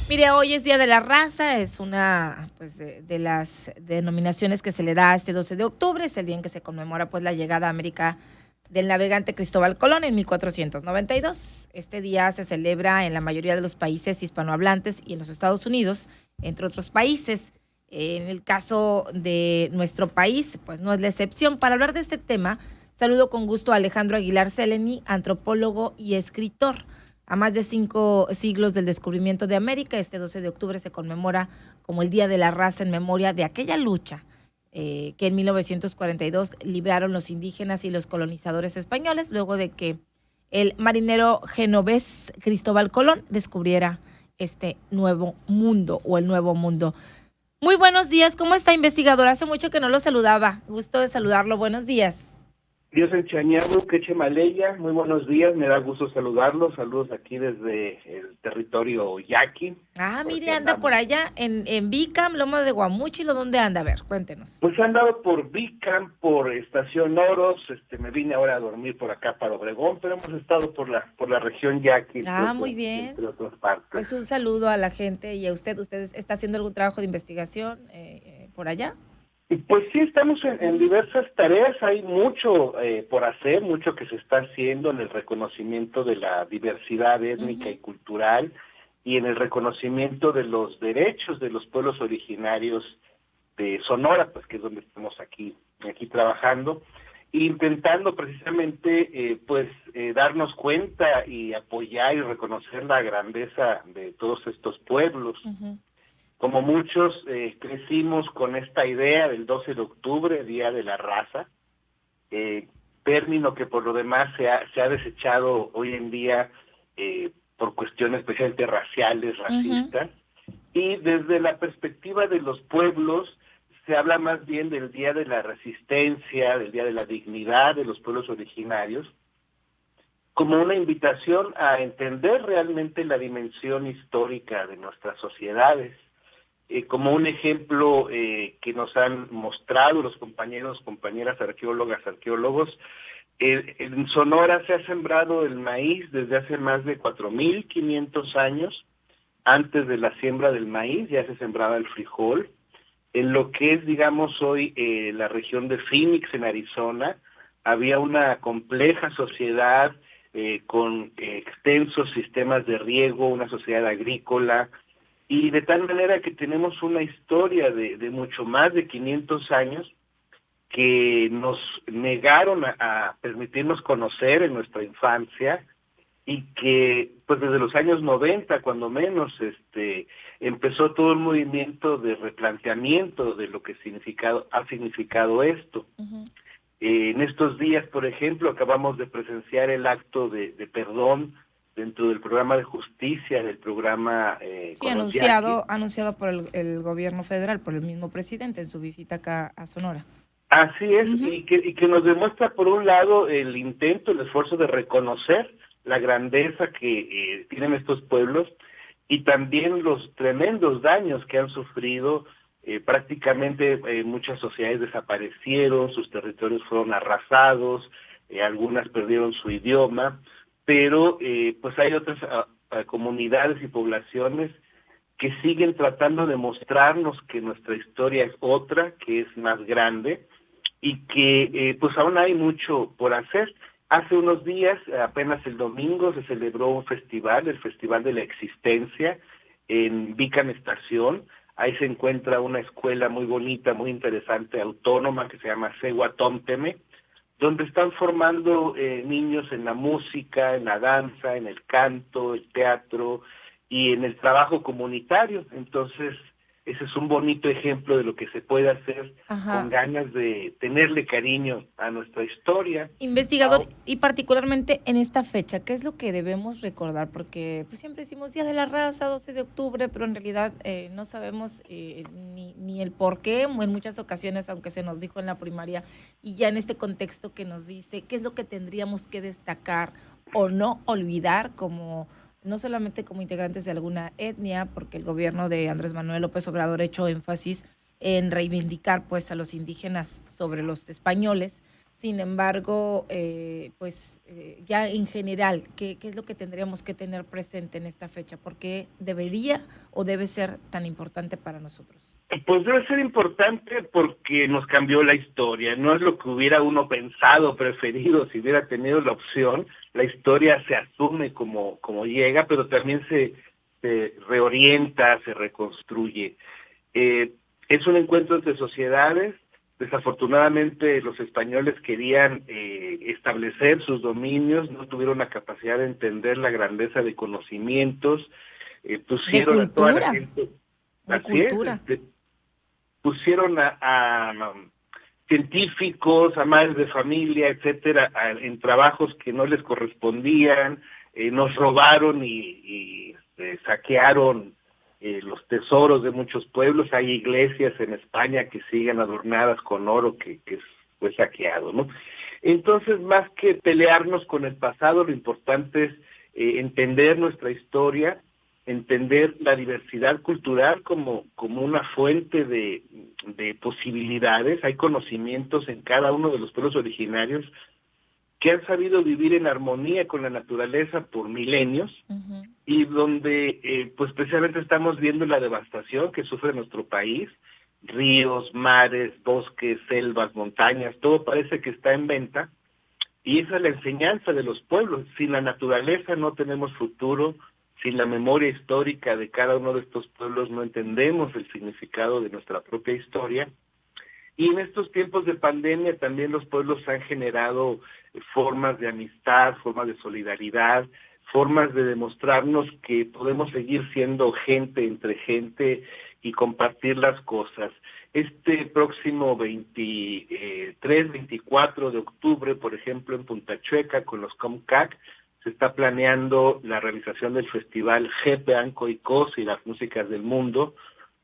Mire, hoy es Día de la Raza, es una pues, de las denominaciones que se le da a este 12 de octubre, es el día en que se conmemora pues la llegada a América del navegante Cristóbal Colón en 1492. Este día se celebra en la mayoría de los países hispanohablantes y en los Estados Unidos, entre otros países. En el caso de nuestro país, pues no es la excepción. Para hablar de este tema, saludo con gusto a Alejandro Aguilar Seleni, antropólogo y escritor. A más de 5 siglos del descubrimiento de América, este 12 de octubre se conmemora como el Día de la Raza en memoria de aquella lucha que en 1942 libraron los indígenas y los colonizadores españoles, luego de que el marinero genovés Cristóbal Colón descubriera este nuevo mundo o el nuevo mundo. Muy buenos días, ¿cómo está, investigador? Hace mucho que no lo saludaba, gusto de saludarlo, buenos días. Dios enchañado, queche maleya, muy buenos días, me da gusto saludarlos, saludos aquí desde el territorio yaqui. Mire, Porque anda andamos. por allá en Bicam, Loma de Guamúchil, ¿dónde anda? A ver, cuéntenos. Pues he andado por Bicam, por Estación Oros, me vine ahora a dormir por acá para Obregón, pero hemos estado por la región yaqui, Muy bien. entre otras partes. Pues un saludo a la gente y a usted. ¿Usted está haciendo algún trabajo de investigación por allá? Y pues sí, estamos en diversas tareas, hay mucho por hacer, mucho que se está haciendo en el reconocimiento de la diversidad étnica y cultural y en el reconocimiento de los derechos de los pueblos originarios de Sonora, pues que es donde estamos aquí trabajando, e intentando precisamente darnos cuenta y apoyar y reconocer la grandeza de todos estos pueblos. Como muchos crecimos con esta idea del 12 de octubre, Día de la Raza, término que por lo demás se ha desechado hoy en día por cuestiones especialmente raciales, racistas, y desde la perspectiva de los pueblos se habla más bien del Día de la Resistencia, del Día de la Dignidad de los pueblos originarios, como una invitación a entender realmente la dimensión histórica de nuestras sociedades. Como un ejemplo que nos han mostrado los compañeras arqueólogas, arqueólogos, en Sonora se ha sembrado el maíz desde hace más de 4,500 años. Antes de la siembra del maíz ya se sembraba el frijol. En lo que es, digamos, hoy la región de Phoenix, en Arizona, había una compleja sociedad con extensos sistemas de riego, una sociedad agrícola, y de tal manera que tenemos una historia de mucho más de 500 años que nos negaron a permitirnos conocer en nuestra infancia y que pues desde los años 90 cuando menos empezó todo el movimiento de replanteamiento de lo que ha significado esto. En estos días, por ejemplo, acabamos de presenciar el acto de perdón dentro del programa de justicia, del programa Sí, anunciado por el gobierno federal, por el mismo presidente en su visita acá a Sonora. Así es, y que nos demuestra por un lado el intento, el esfuerzo de reconocer la grandeza que tienen estos pueblos y también los tremendos daños que han sufrido. Prácticamente muchas sociedades desaparecieron, sus territorios fueron arrasados, algunas perdieron su idioma, pero pues hay otras comunidades y poblaciones que siguen tratando de mostrarnos que nuestra historia es otra, que es más grande y que pues aún hay mucho por hacer. Hace unos días, apenas el domingo, se celebró un festival, el Festival de la Existencia, en Bicam Estación. Ahí se encuentra una escuela muy bonita, muy interesante, autónoma, que se llama Sehuatómteme, donde están formando niños en la música, en la danza, en el canto, el teatro y en el trabajo comunitario. Entonces, ese es un bonito ejemplo de lo que se puede hacer con ganas de tenerle cariño a nuestra historia. Investigador, y particularmente en esta fecha, ¿qué es lo que debemos recordar? Porque pues, siempre decimos Día de la Raza, 12 de octubre, pero en realidad no sabemos ni el por qué, en muchas ocasiones, aunque se nos dijo en la primaria, y ya en este contexto que nos dice, ¿qué es lo que tendríamos que destacar o no olvidar como no solamente como integrantes de alguna etnia, porque el gobierno de Andrés Manuel López Obrador ha hecho énfasis en reivindicar pues a los indígenas sobre los españoles, Sin embargo, ya en general, ¿qué es lo que tendríamos que tener presente en esta fecha? ¿Por qué debería o debe ser tan importante para nosotros? Pues debe ser importante porque nos cambió la historia. No es lo que hubiera uno pensado, preferido, si hubiera tenido la opción. La historia se asume como llega, pero también se reorienta, se reconstruye. Es un encuentro entre sociedades. Desafortunadamente los españoles querían establecer sus dominios, no tuvieron la capacidad de entender la grandeza de conocimientos, De pusieron a toda la cultura, gente, de así es, cultura. pusieron a científicos, a madres de familia, etcétera, en trabajos que no les correspondían, nos robaron y saquearon los tesoros de muchos pueblos. Hay iglesias en España que siguen adornadas con oro que fue saqueado, ¿no? Entonces, más que pelearnos con el pasado, lo importante es entender nuestra historia, entender la diversidad cultural como una fuente de posibilidades. Hay conocimientos en cada uno de los pueblos originarios que han sabido vivir en armonía con la naturaleza por milenios, Uh-huh. y donde pues precisamente estamos viendo la devastación que sufre nuestro país. Ríos, mares, bosques, selvas, montañas, todo parece que está en venta, y esa es la enseñanza de los pueblos. Sin la naturaleza no tenemos futuro, sin la memoria histórica de cada uno de estos pueblos no entendemos el significado de nuestra propia historia. Y en estos tiempos de pandemia también los pueblos han generado formas de amistad, formas de solidaridad, formas de demostrarnos que podemos seguir siendo gente entre gente y compartir las cosas. Este próximo 23, 24 de octubre, por ejemplo, en Punta Chueca, con los Comcac, se está planeando la realización del festival Jepe, Anco y Cos y las músicas del mundo,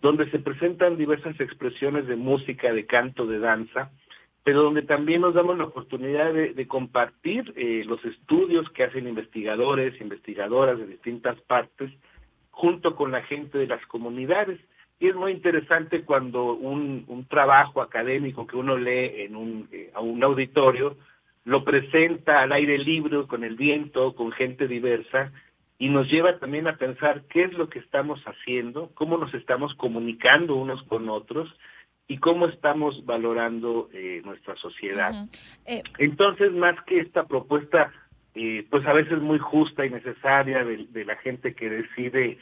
donde se presentan diversas expresiones de música, de canto, de danza, pero donde también nos damos la oportunidad de compartir los estudios que hacen investigadores, investigadoras de distintas partes, junto con la gente de las comunidades. Y es muy interesante cuando un trabajo académico que uno lee a un auditorio, lo presenta al aire libre, con el viento, con gente diversa, y nos lleva también a pensar qué es lo que estamos haciendo, cómo nos estamos comunicando unos con otros y cómo estamos valorando nuestra sociedad. Uh-huh. Entonces, más que esta propuesta, pues a veces muy justa y necesaria de la gente que decide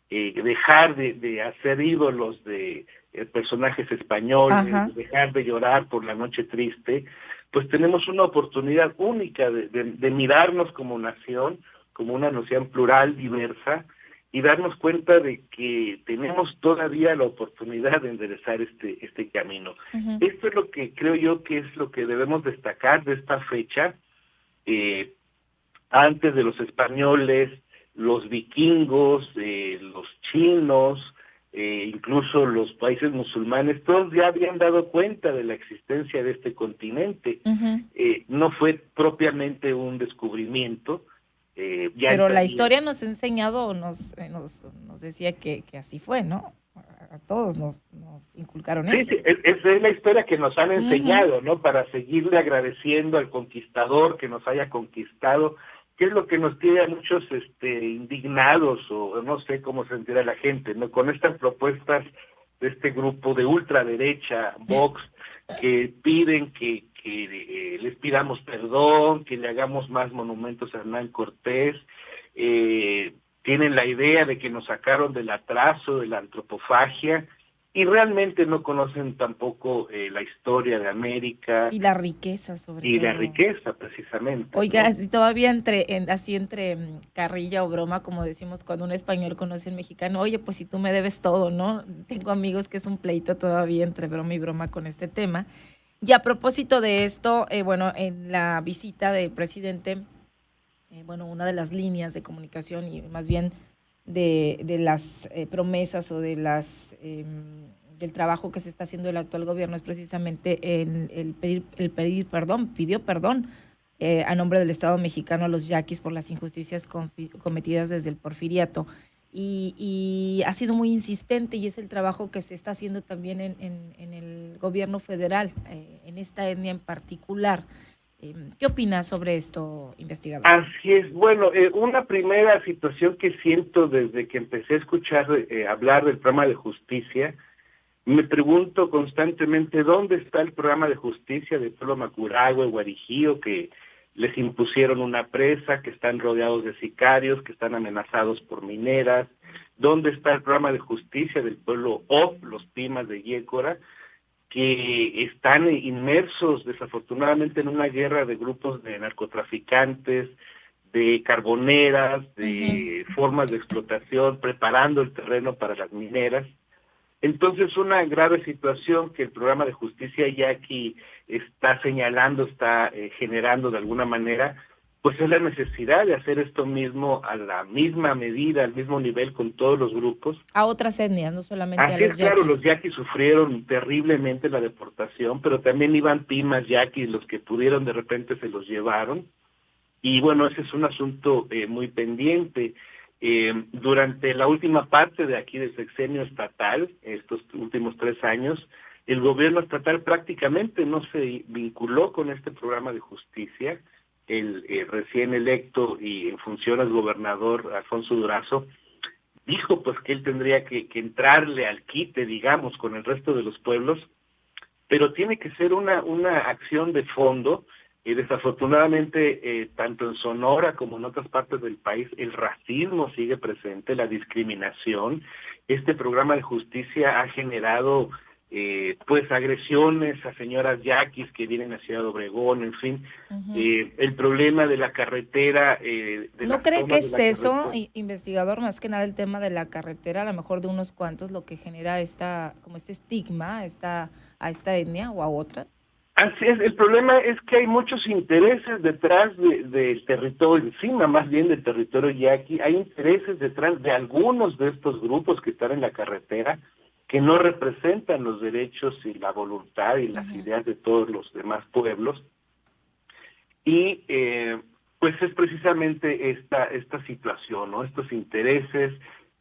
dejar de hacer ídolos de personajes españoles, Ajá. dejar de llorar por la noche triste, pues tenemos una oportunidad única de mirarnos como nación, como una nación plural, diversa, y darnos cuenta de que tenemos todavía la oportunidad de enderezar este camino. Uh-huh. Esto es lo que creo yo que es lo que debemos destacar de esta fecha. Antes de los españoles, los vikingos, los chinos, incluso los países musulmanes, todos ya habían dado cuenta de la existencia de este continente. Uh-huh. No fue propiamente un descubrimiento. Pero la historia nos ha enseñado, nos decía que así fue, ¿no? A todos nos inculcaron Sí, eso. sí, esa es la historia que nos han enseñado, Uh-huh. ¿no? Para seguirle agradeciendo al conquistador que nos haya conquistado, que es lo que nos tiene a muchos indignados, o no sé cómo sentirá la gente, ¿no? Con estas propuestas de este grupo de ultraderecha, Vox, que piden que les pidamos perdón, que le hagamos más monumentos a Hernán Cortés, tienen la idea de que nos sacaron del atraso, de la antropofagia, y realmente no conocen tampoco la historia de América Y la riqueza, sobre y todo. la riqueza, precisamente, Oiga, ¿no? si todavía entre carrilla o broma, como decimos cuando un español conoce a un mexicano, oye, pues si tú me debes todo, ¿no? Tengo amigos que es un pleito todavía entre broma y broma con este tema. Y a propósito de esto, bueno, en la visita del presidente, bueno, una de las líneas de comunicación y más bien de las promesas o del trabajo que se está haciendo el actual gobierno es precisamente el pedir perdón, pidió perdón a nombre del Estado mexicano a los yaquis por las injusticias cometidas desde el porfiriato. Y ha sido muy insistente y es el trabajo que se está haciendo también en el gobierno federal, en en esta etnia en particular. ¿Qué opinas sobre esto, investigador? Así es. Bueno, una primera situación que siento desde que empecé a escuchar hablar del programa de justicia, me pregunto constantemente dónde está el programa de justicia del pueblo Macuragua, Guarijío, que les impusieron una presa, que están rodeados de sicarios, que están amenazados por mineras. ¿Dónde está el programa de justicia del pueblo O, los Pimas de Yécora, que están inmersos desafortunadamente en una guerra de grupos de narcotraficantes, de carboneras, de formas de explotación, preparando el terreno para las mineras? Entonces, una grave situación que el programa de justicia Yaqui está señalando, está generando de alguna manera, pues es la necesidad de hacer esto mismo a la misma medida, al mismo nivel con todos los grupos. A otras etnias, no solamente a Así es, los claro, yaquis. los yaquis sufrieron terriblemente la deportación, pero también iban pimas yaquis, los que pudieron de repente se los llevaron. Y bueno, ese es un asunto muy pendiente. Durante la última parte de aquí del sexenio estatal, estos últimos 3 años, el gobierno estatal prácticamente no se vinculó con este programa de justicia. El recién electo y en funciones gobernador Alfonso Durazo dijo pues que él tendría que entrarle al quite, digamos, con el resto de los pueblos, pero tiene que ser una acción de fondo. Desafortunadamente, tanto en Sonora como en otras partes del país, el racismo sigue presente, la discriminación. Este programa de justicia ha generado pues agresiones a señoras yaquis que vienen a Ciudad Obregón, en fin. El problema de la carretera, ¿No cree que es eso, investigador, más que nada el tema de la carretera, a lo mejor de unos cuantos, lo que genera como este estigma a esta etnia o a otras? Así es, el problema es que hay muchos intereses detrás del territorio, encima más bien del territorio yaqui, hay intereses detrás de algunos de estos grupos que están en la carretera que no representan los derechos y la voluntad y las ideas de todos los demás pueblos. Y pues es precisamente esta situación, ¿no? Estos intereses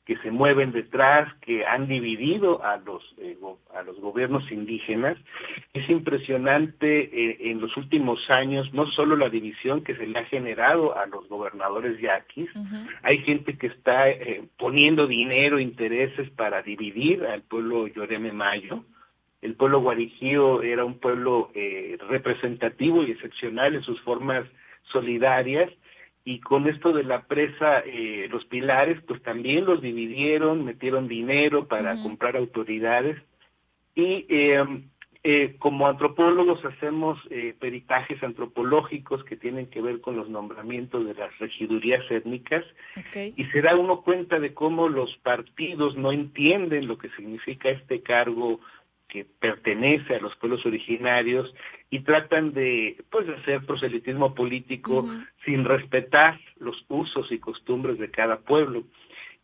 que se mueven detrás, que han dividido a los gobiernos indígenas. Es impresionante en los últimos años, no solo la división que se le ha generado a los gobernadores yaquis, hay gente que está poniendo dinero, intereses para dividir al pueblo Yoreme Mayo. El pueblo guarijío era un pueblo representativo y excepcional en sus formas solidarias, y con esto de la presa, los pilares, pues también los dividieron, metieron dinero para comprar autoridades, y como antropólogos hacemos peritajes antropológicos que tienen que ver con los nombramientos de las regidurías étnicas, y se da uno cuenta de cómo los partidos no entienden lo que significa este cargo que pertenece a los pueblos originarios, y tratan de hacer proselitismo político sin respetar los usos y costumbres de cada pueblo.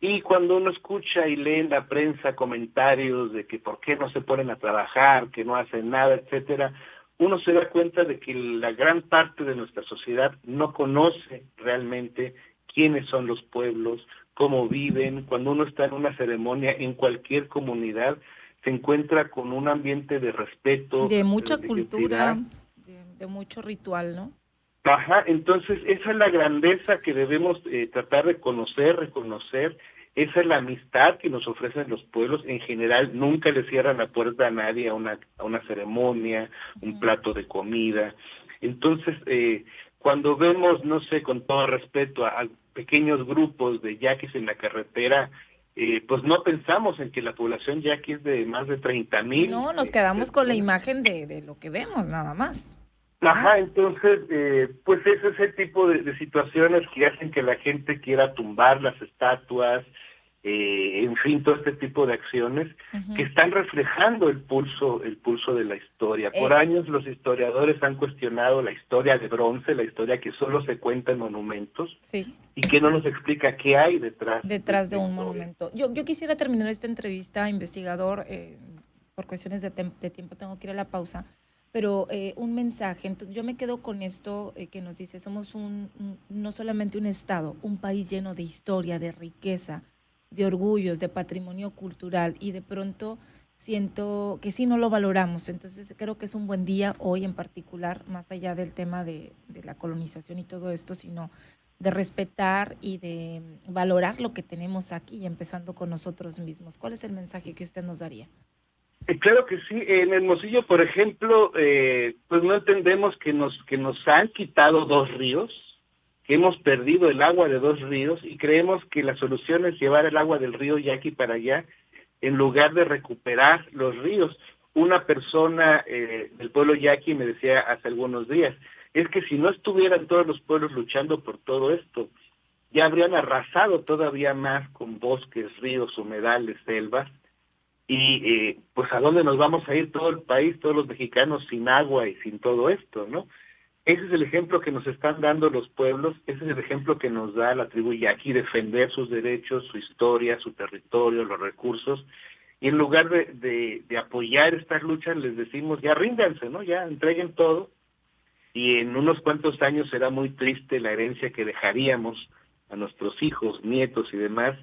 Y cuando uno escucha y lee en la prensa comentarios de que por qué no se ponen a trabajar, que no hacen nada, etcétera, uno se da cuenta de que la gran parte de nuestra sociedad no conoce realmente quiénes son los pueblos, cómo viven. Cuando uno está en una ceremonia en cualquier comunidad, se encuentra con un ambiente de respeto, de mucha cultura, de mucho ritual, ¿no? Ajá, entonces esa es la grandeza que debemos tratar de reconocer. Esa es la amistad que nos ofrecen los pueblos. En general, nunca le cierran la puerta a nadie a una ceremonia, un plato de comida. Entonces, cuando vemos, no sé, con todo respeto, a pequeños grupos de yaquis en la carretera, pues no pensamos en que la población yaqui es de más de 30,000. No, nos quedamos con la imagen de lo que vemos, nada más. Ajá, entonces, pues ese es el tipo de situaciones que hacen que la gente quiera tumbar las estatuas, en fin, todo este tipo de acciones que están reflejando el pulso de la historia. Por años los historiadores han cuestionado la historia de bronce, la historia que solo se cuenta en monumentos, y que no nos explica qué hay detrás de un monumento. Yo quisiera terminar esta entrevista, investigador, por cuestiones de tiempo tengo que ir a la pausa, pero un mensaje. Entonces, yo me quedo con esto que nos dice, somos no solamente un estado, un país lleno de historia, de riqueza, de orgullos, de patrimonio cultural, y de pronto siento que sí no lo valoramos. Entonces creo que es un buen día hoy en particular, más allá del tema de la colonización y todo esto, sino de respetar y de valorar lo que tenemos aquí, y empezando con nosotros mismos. ¿Cuál es el mensaje que usted nos daría? Claro que sí. En Hermosillo, por ejemplo, pues no entendemos que nos han quitado 2 ríos, que hemos perdido el agua de 2 ríos y creemos que la solución es llevar el agua del río Yaqui para allá en lugar de recuperar los ríos. Una persona del pueblo Yaqui me decía hace algunos días, es que si no estuvieran todos los pueblos luchando por todo esto, ya habrían arrasado todavía más con bosques, ríos, humedales, selvas, y pues a dónde nos vamos a ir todo el país, todos los mexicanos sin agua y sin todo esto, ¿no? Ese es el ejemplo que nos están dando los pueblos, ese es el ejemplo que nos da la tribu yaqui, defender sus derechos, su historia, su territorio, los recursos, y en lugar de apoyar estas luchas les decimos ya ríndanse, ¿no? Ya entreguen todo, y en unos cuantos años será muy triste la herencia que dejaríamos a nuestros hijos, nietos y demás,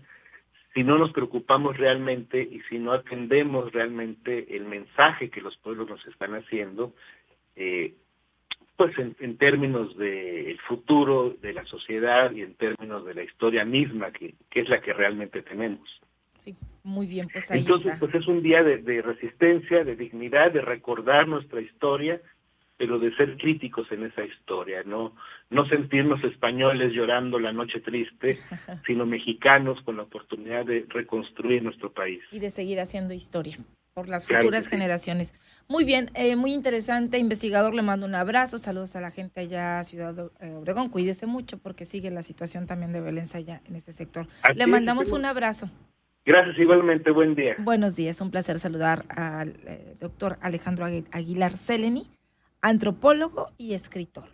si no nos preocupamos realmente y si no atendemos realmente el mensaje que los pueblos nos están haciendo, eh, pues en términos del futuro de la sociedad y en términos de la historia misma, que es la que realmente tenemos. Sí, muy bien, pues ahí Entonces, está. pues es un día de resistencia, de dignidad, de recordar nuestra historia, pero de ser críticos en esa historia, no sentirnos españoles llorando la noche triste, sino mexicanos con la oportunidad de reconstruir nuestro país. Y de seguir haciendo historia por las Claro que futuras sí. generaciones. Muy bien, muy interesante, investigador, le mando un abrazo, saludos a la gente allá, Ciudad Obregón, cuídese mucho porque sigue la situación también de violencia allá en este sector. Le Así es, mandamos un abrazo. gracias igualmente, buen día. Buenos días, un placer saludar al doctor Alejandro Aguilar Seleni, antropólogo y escritor.